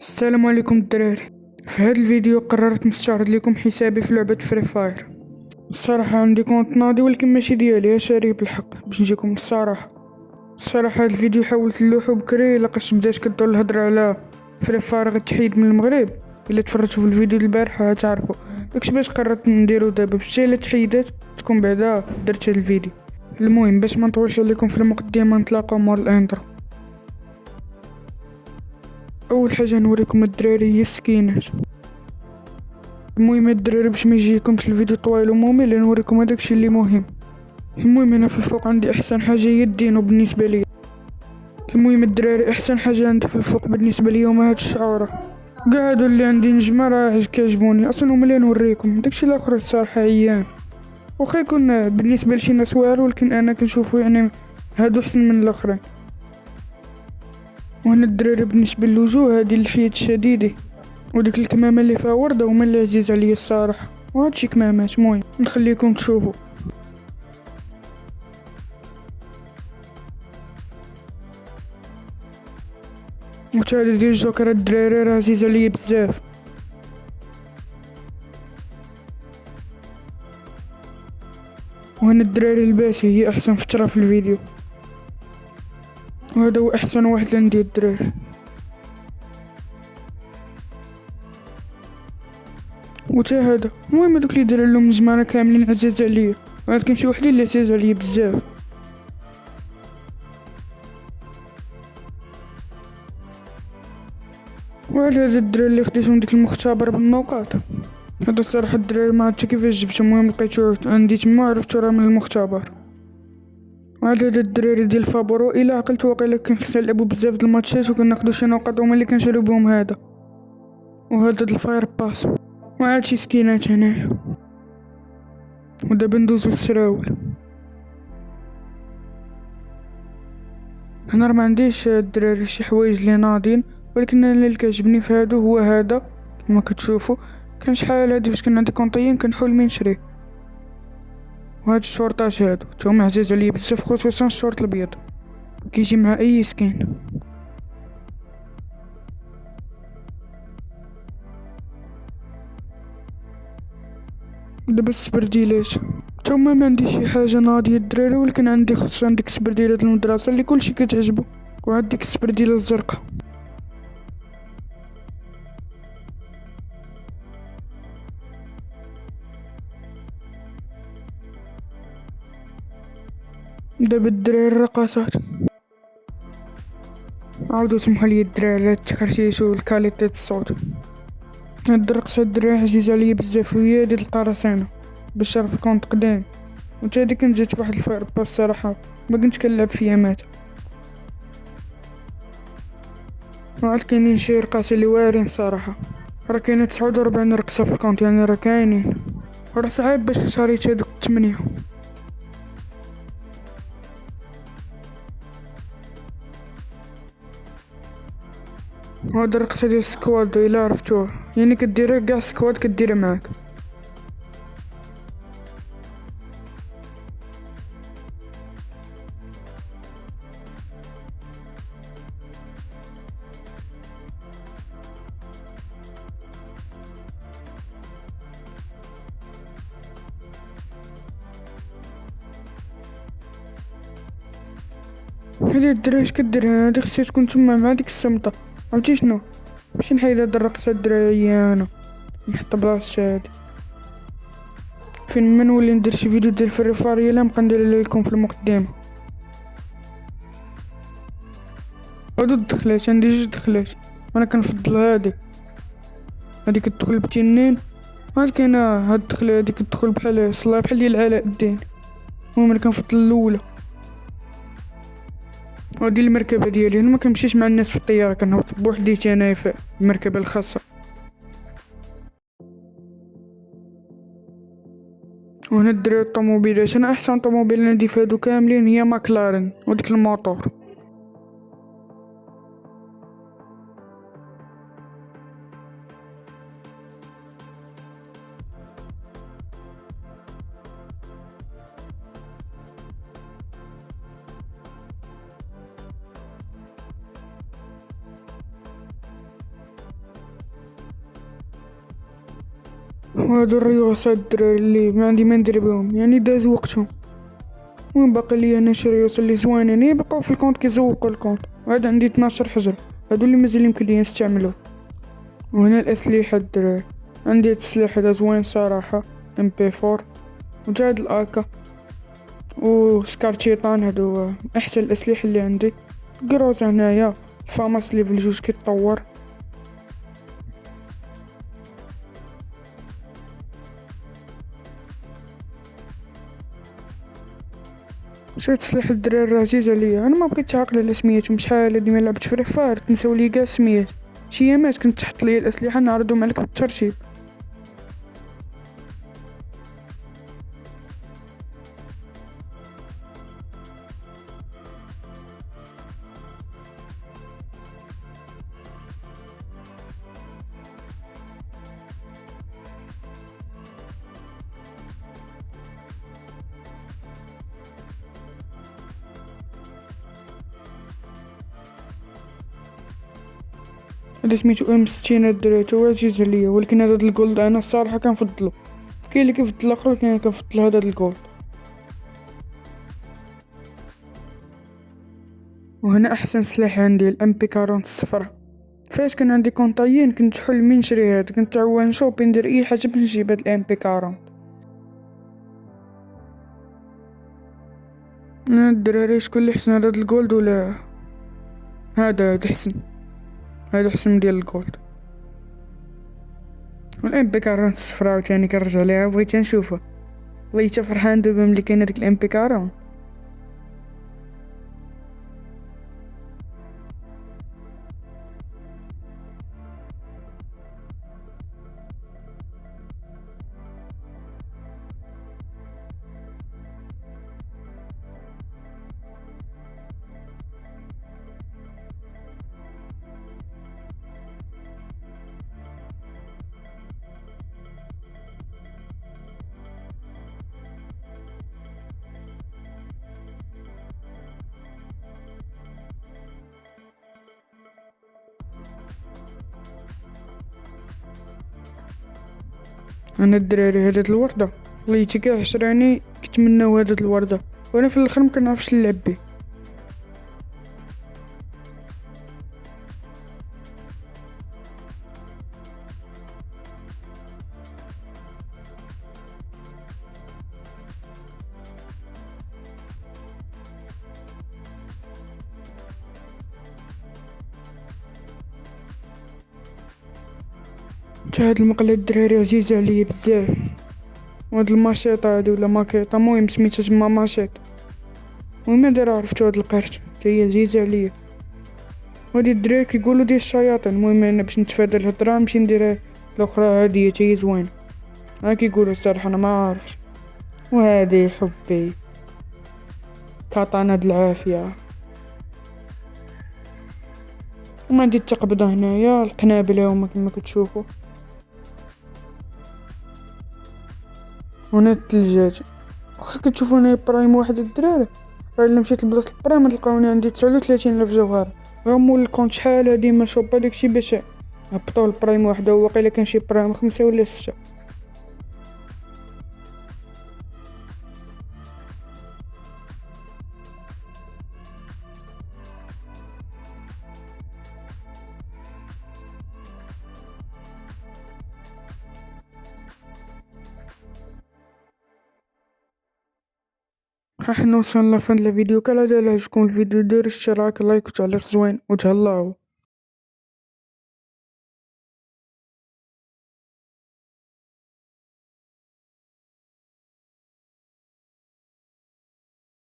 السلام عليكم الدراري. في هذا الفيديو قررت نستعرض لكم حسابي في لعبة فري فاير. الصراحة عندي كونت ناضي ولكن ماشي ديالي، شاريه بالحق باش نجيكم الصراحة هذا الفيديو حاولت نلوحو بكري لقاش بدات كدور الهضرة على فري فاير غتحيد من المغرب. الا تفرجتوا في الفيديو البارح تعرفوا داكشي باش قررت نديرو دابا باش الا تحيدات تكون بعدا درت هذا الفيديو. المهم باش ما نطولش عليكم في المقدمة نتلاقاو مور الانترو. اول حاجه نوريكم الدراري هي السكينات. المهم الدراري باش ما يجيكمش الفيديو طويل وممل نوريكم هداكشي اللي مهم. المهم هنا في الفوق عندي احسن حاجه هي الدينو بالنسبه لي. المهم الدراري احسن حاجه عندي في الفوق بالنسبه لي هما هاد الشعوره. كاع هادو اللي عندي نجمه راه كيعجبوني اصلا، هما اللي نوريكم. داكشي الاخر الصراحه عيان واخا يكون بالنسبه لشي ناس واعر، ولكن انا كنشوفو يعني هادو احسن من الاخرين. وهنا الدراري بالنسبه للوجوه هادي اللحيه الشديده وديك الكمامه اللي فيها ورده هما اللي عزيز عليا الصراحه، وهادشي كمامات. المهم نخليكم تشوفوا. وتالي ديال الجوكر الدراري راه عزيز عليا بزاف. وهنا الدراري الباسي هي احسن فتره في الفيديو، وهذا هو احسن واحد عندي الدراري. وتا هذا المهم هذوك اللي دار لهم نجمانه كاملين عزاز عليا، وعاد كاين شي وحدين اللي عزاز عليا بزاف. وعلى هذا الدراري اللي خديتهم ديك المختبر بالنقاط، هذا الصراحه الدراري ما عرفتش كيفاش جبته، المهم لقيتو عندي تما عرفتو راه من المختبر. وعاد هذا الدراري ديال فابورو الا عقلت واقيلا كنلعبو بزاف د الماتشات وكناخدو شي نقاط هما اللي كنشريو بهم هذا. وهذا الفاير باس. وعاد شي سكينات هنايا. ودابا ندوزو للسراول. هنا راه ما عنديش الدراري شي حوايج اللي ناضين، ولكن انا اللي كيعجبني في هادو هو هذا كما كتشوفوا. كان شحال هادي فاش كان عندي كونطيين كنحاول من نشريه. وهاد الشورطات هادو توما عزاز عليا بزاف، خصوصا الشورت الابيض كيجي مع اي سكين. دابا السبرديلات توما ما عندي شي حاجه ناضيه الدراري، ولكن عندي خصوصا ديك السبرديلات المدرسه اللي كلشي كتعجبو، وعاد ديك السبرديله الزرقاء. دابا الدراري الرقصات. عاودوا سمحوا لي الدراري على التخرشيش والكاليتي الصوت. هاد الرقصة الدراري عزيز عليا بزاف، وهي هادي القراصنة باش في كونت قدام. وتا هادي كنت جات فواحد الفاير باس الصراحة ما كنتش كنلعب فيها مات. وعاد كاينين شي رقاصة اللي واعرين الصراحة، راه كاينة 49 رقصة في الكونت، يعني راه كاينين، وراه صعيب باش خساريت هادوك 8. وهاد الرقصة ديال السكواد الا عرفتوها، يعني كديرها كاع السكواد كديرها معاك. هادي الدراري اش كدير هادي؟ خصها تكون تما مع ديك السمطة. عرفتي شنو؟ باش نحيد هاد الرقصة الدراري انا نحط بلاصتي هادي فين ما نولي ندير شي فيديو ديال فري فاير يلا نبقى ندير لكم في المقدمة. هادو الدخلات عندي 2 دخلات، انا كنفضل هادي كتدخل بتنين، عاد كاينه هاد الدخله هادي كتدخل بحال صلاة بحال ديال علاء الدين. المهم انا كنفضل الاولى. وهادي المركبه ديالي، انا ما كنمشيش مع الناس في الطياره، كنهبط بوحديتي انايا في المركبه الخاصه. وهنا الدراري الطوموبيلات، انا احسن طوموبيل عندي في هادو كاملين هي ماكلارين وديك الموتور. وهادو الريوسات الدراري اللي ما عندي ما ندير بهم، يعني دازو وقتهم. وين باقي لي انا شي ريوس اللي زوينين يبقاو في الكونت كيزوقو الكونت، وعاد عندي 12 حجر هادو اللي مازال يمكن ليا نستعملو. وهنا الاسلحة الدراري، عندي هاد السلاح هدا زوين صراحة MP4، وجا هاد الاكا وسكارتشيطان، هادو احسن الاسلحة اللي عندي. قروز هنايا الفاماس ليفل 2 كيتطور. شريت سلاح الدراري راه عزيز عليا، انا ما بقيتش عاقله على سميتهم، شحال هادي ما لعبت فري فاير تنساو لي كاع سميات. شي ايامات كنت تحط لي الاسلحه نعرضهم عليك بالترتيب. هذا سميتو M60 الدراري، هو عزيز عليا، ولكن هذا الجولد انا الصراحه كنفضلو. كاين اللي كيفضل الاخر، ولكن انا كنفضل هذا الجولد. وهنا احسن سلاح عندي MP40 الصفرا. فاش كان عندي كونطايين كنت حل من نشري هاد، كنت عوان شوبي ندير اي حاجه باش نجيب هاد MP40. انا الدراري شكون اللي حسن، هذا الجولد ولا هذا حسن؟ هذا حسن من ديال الجولد. والMP40 الصفرا عاوتاني كنرجع ليها، بغيت نشوفها. والله حتى فرحان دابا ملي كاين هاديك MP40. انا الدراري هاد الوردة والله حتى كاع عشراني كيتمناو هاد الوردة، وانا في الاخر مكنعرفش نلعب بيه. تا هاد المقلة الدراري عزيزة عليا بزاف، وهاد الماشيطة هادي ولا ماكيطة، مهم سميتها تما ماشيط. المهم داير عرفتو هاد القرش تا هي عزيزة عليا. وهادي الدراري كيقولو ديال الشياطين، المهم انا باش نتفادى الهضرة نمشي ندير الاخرى عادية تا هي زوينة. ها كيقولو الصراحة انا ما عارفش. وهادي حبي كاطانا د العافية. وما عندي التقبضة هنايا، القنابل هاهما كما كتشوفو. هنا الثلجات، واخا كتشوفو هنايا برايم واحد الدراري، راه الا مشيت لبلاصة البرايم تلقاوني عندي 39 الف جوهرة. غمول الكونت شحال هادي ما شوبا داكشي باش هبطو البرايم واحدة، وواقيلا كان شي برايم 5 ولا 6. راح نوصل لفن الفيديو، كالعادة عجبكم الفيديو ديروا اشتراك لايك وتعليق زوين وتهلاو.